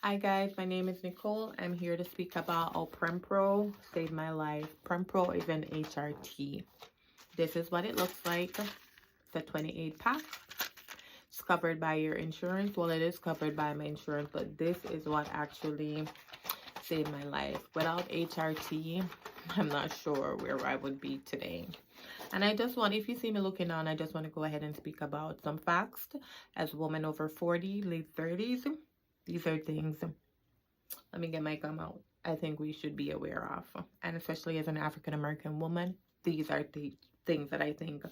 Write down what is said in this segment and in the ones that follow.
Hi guys, my name is Nicole. I'm here to speak about how Prempro saved my life. Prempro is an HRT. This is what it looks like. It's a 28 pack. It's covered by your insurance. Well, it is covered by my insurance, but this is what actually saved my life. Without HRT, I'm not sure where I would be today. And I just want, if you see me looking on, I just want to go ahead and speak about some facts. As women over 40, late 30s, these are things, let me get my gum out, I think we should be aware of. And especially as an African American woman, these are the things that I think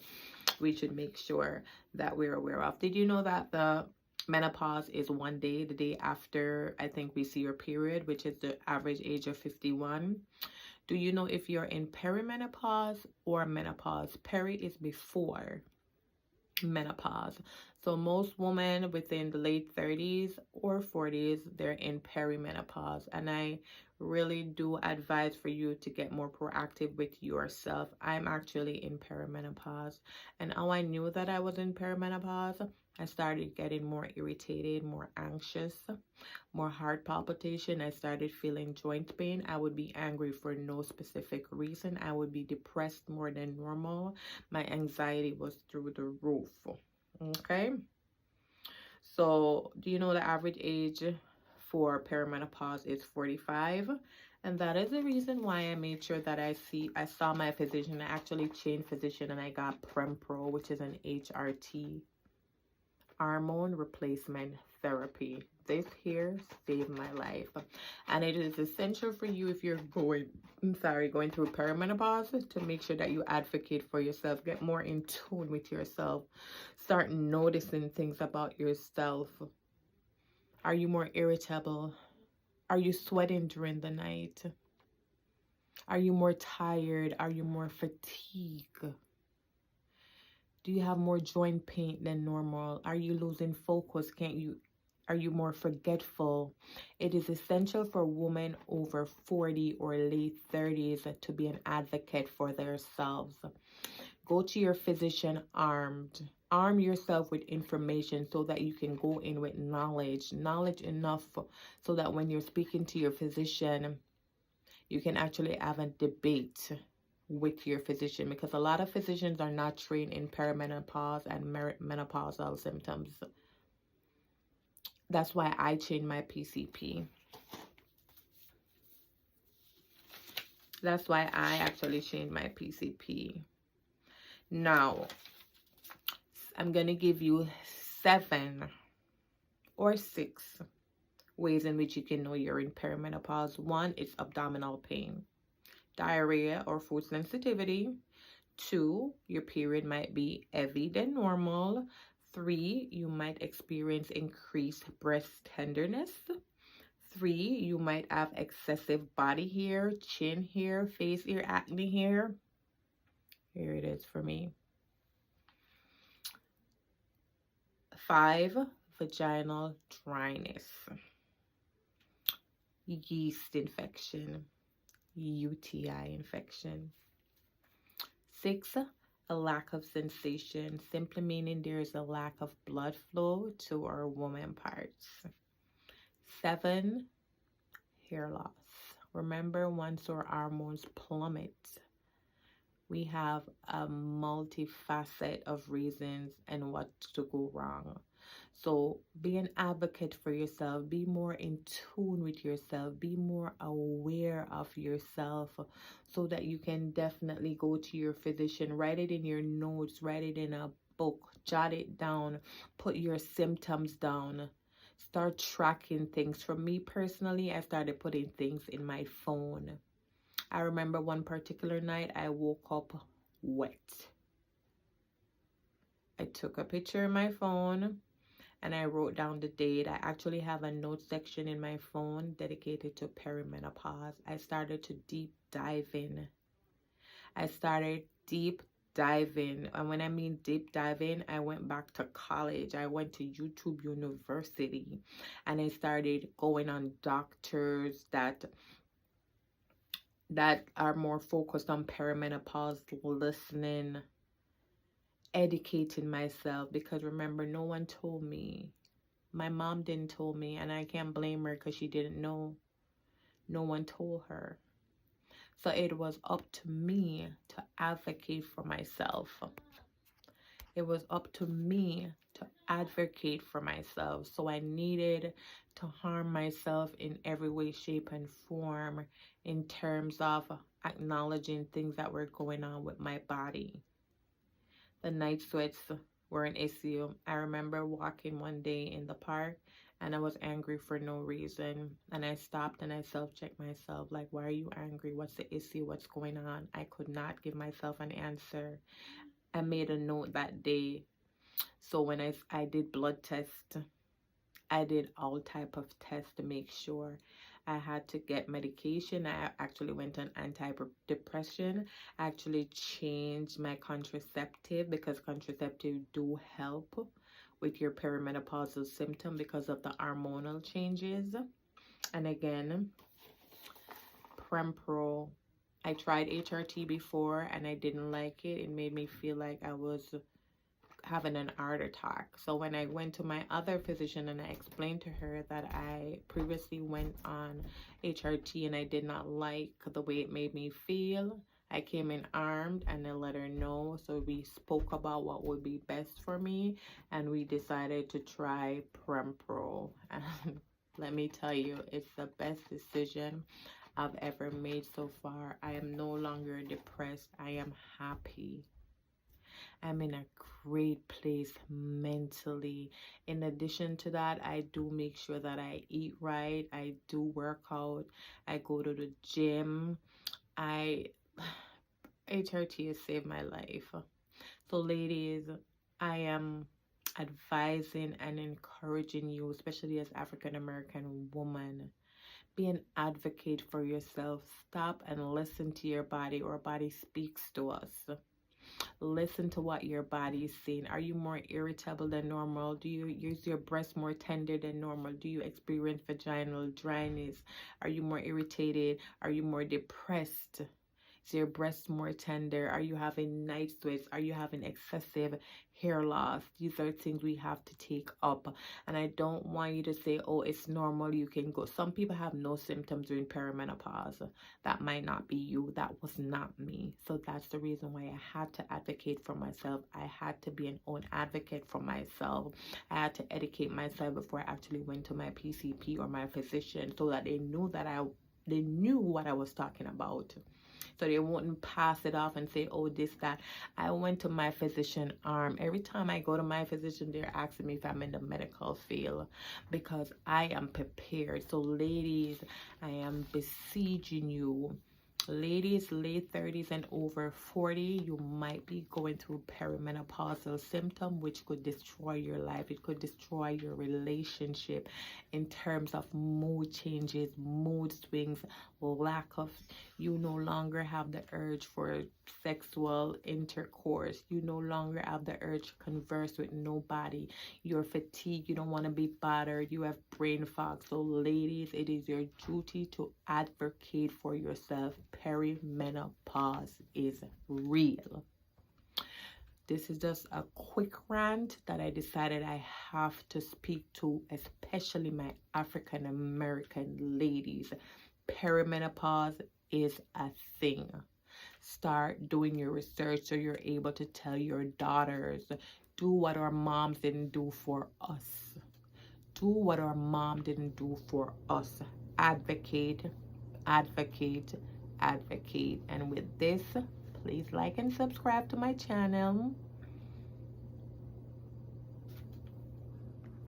we should make sure that we're aware of. Did you know that the menopause is one day, the day after I think we see your period, which is the average age of 51? Do you know if you're in perimenopause or menopause? Peri is before menopause. So most women within the late 30s or 40s, they're in perimenopause. And I really do advise for you to get more proactive with yourself. I'm actually in perimenopause. And how I knew that I was in perimenopause, I started getting more irritated, more anxious, more heart palpitation. I started feeling joint pain. I would be angry for no specific reason. I would be depressed more than normal. My anxiety was through the roof. Okay. So do you know the average age for perimenopause is 45? And that is the reason why I made sure that I saw my physician. I actually changed physician and I got Prempro, which is an HRT, hormone replacement therapy. This here saved my life, and it is essential for you if you're going through perimenopause to make sure that you advocate for yourself, get more in tune with yourself, start noticing things about yourself. Are you more irritable? Are you sweating during the night? Are you more tired? Are you more fatigued? Do you have more joint pain than normal? Are you losing focus? Are you more forgetful? It is essential for women over 40 or late 30s to be an advocate for themselves. Go to your physician armed. Arm yourself with information so that you can go in with knowledge enough so that when you're speaking to your physician, you can actually have a debate with your physician, because a lot of physicians are not trained in perimenopause and menopausal symptoms. That's why I changed my PCP. That's why I actually changed my PCP. Now, I'm going to give you 7 or 6 ways in which you can know you're in perimenopause. 1 is abdominal pain, diarrhea or food sensitivity. 2, your period might be heavy than normal. 3, you might experience increased breast tenderness. 3, you might have excessive body hair, chin hair, face hair, acne hair. Here it is for me. 5, vaginal dryness, yeast infection, UTI infection. 6, a lack of sensation, simply meaning there is a lack of blood flow to our woman parts. 7, hair loss. Remember, once our hormones plummet, we have a multifaceted of reasons and what to go wrong. So be an advocate for yourself. Be more in tune with yourself. Be more aware of yourself so that you can definitely go to your physician. Write it in your notes. Write it in a book. Jot it down. Put your symptoms down. Start tracking things. For me personally, I started putting things in my phone. I remember one particular night I woke up wet. I took a picture in my phone and I wrote down the date. I actually have a note section in my phone dedicated to perimenopause. I started to deep dive in. And when I mean deep dive in, I went back to college. I went to YouTube University and I started going on doctors that are more focused on perimenopause, listening, educating myself, because remember, no one told me My mom didn't tell me, and I can't blame her because she didn't know. No one told her. So it was up to me to advocate for myself. It was up to me to advocate for myself. So I needed to harm myself in every way, shape, and form in terms of acknowledging things that were going on with my body. The night sweats were an issue. I remember walking one day in the park and I was angry for no reason. And I stopped and I self-checked myself, like, why are you angry? What's the issue? What's going on? I could not give myself an answer. I made a note that day. So when I did blood tests, I did all type of tests to make sure. I had to get medication. I actually went on antidepressant. I actually changed my contraceptive because contraceptive do help with your perimenopausal symptom because of the hormonal changes. And again, Prempro. I tried HRT before and I didn't like it. It made me feel like I was having an heart attack. So when I went to my other physician and I explained to her that I previously went on HRT and I did not like the way it made me feel, I came in armed and I let her know. So we spoke about what would be best for me and we decided to try Prempro. And let me tell you, it's the best decision I've ever made so far. I am no longer depressed. I am happy. I'm in a great place mentally. In addition to that, I do make sure that I eat right. I do work out. I go to the gym. HRT has saved my life. So ladies, I am advising and encouraging you, especially as African American woman, be an advocate for yourself. Stop and listen to your body. Our body speaks to us. Listen to what your body is saying. Are you more irritable than normal? Do you use your breast more tender than normal? Do you experience vaginal dryness? Are you more irritated? Are you more depressed? Is your breast more tender? Are you having night sweats? Are you having excessive hair loss? These are things we have to take up. And I don't want you to say, oh, it's normal, you can go. Some people have no symptoms during perimenopause. That might not be you. That was not me. So that's the reason why I had to advocate for myself. I had to be an own advocate for myself. I had to educate myself before I actually went to my PCP or my physician so that they knew that they knew what I was talking about. So they wouldn't pass it off and say, oh, this, that. I went to my physician arm. Every time I go to my physician, they're asking me if I'm in the medical field because I am prepared. So ladies, I am besieging you. Ladies, late 30s and over 40, you might be going through perimenopausal symptom, which could destroy your life. It could destroy your relationship in terms of mood changes, mood swings, lack of, you no longer have the urge for sexual intercourse. You no longer have the urge to converse with nobody. You're fatigued. You don't want to be bothered. You have brain fog. So ladies, it is your duty to advocate for yourself. Perimenopause is real. This is just a quick rant that I decided I have to speak to, especially my African American ladies. Perimenopause is a thing. Start doing your research so you're able to tell your daughters. Do what our moms didn't do for us. Do what our mom didn't do for us. Advocate, advocate, advocate. And with this, please like and subscribe to my channel.